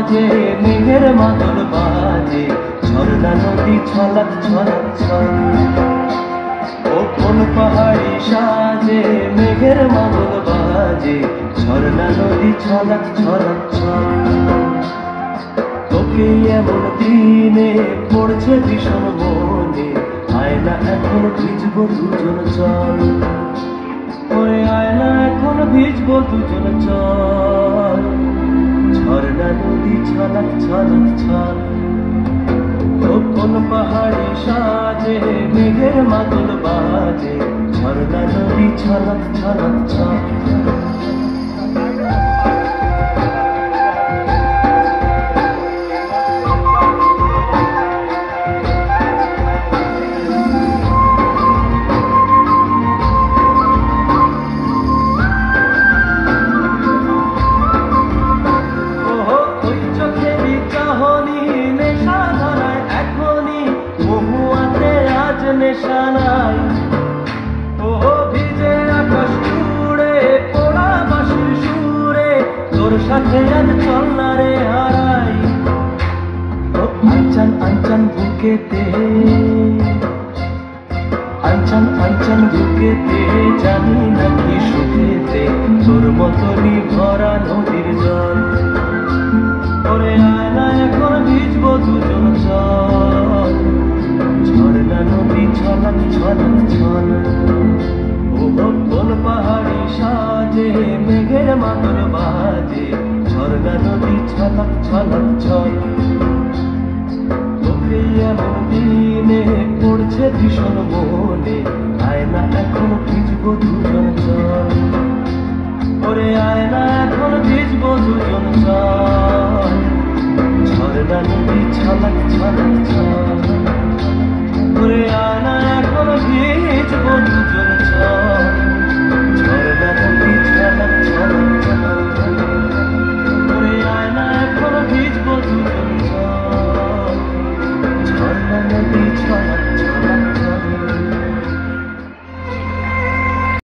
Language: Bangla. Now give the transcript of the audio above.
সাজে মেঘের মাদল বাজে, ঝর্ণা নদী ছলক ছলক ছল। ও কোন পাহাড়ি সাজে মেঘের মাদল বাজে, ঝর্ণা নদী ছলক ছলক ছল। তোকে এমন দিনে পড়ছে ভীষণ মনে, আয়না এখন ভিজবো দুজন চল। ওই আয়না এখন ভিজবো দুজন চল, ঝর্ণা নদী ছলক ছলক ছল। ও কোন পাহাড়ি সাজে মেঘের মাদল বাজে, ঝর্ণা নদী ছলক ছলক ছল। নেশা নাই, ও ভিজে আকাশ জুড়ে পোড়া বাঁশির সুরে, তোর সাথে আজ চল না রে হারাই। ও আনচান আনচান বুকেতে, আনচান আনচান বুকেতে, জানি নাকি সুখেতে তোর মতনই ভরা নদীর জল। ওরে আয়না এখন ভিজবো দুজন চল, ঝর্ণা নদী ছলক ছলক ছল। ও কোন পাহাড়ি সাজে মেঘের মাদল বাজে, ঝর্ণা নদী ছলক ছলক ছল। তোকে এমন দিনে পড়ছে ভীষণ মনে, আয়না এখন ভিজবো দুজন চল। ওরে আয়না এখন ভিজবো দুজন চল, ঝর্ণা নদী ছলক ছলক ছল। ওরে আয়না এখন ভিজবো দুজন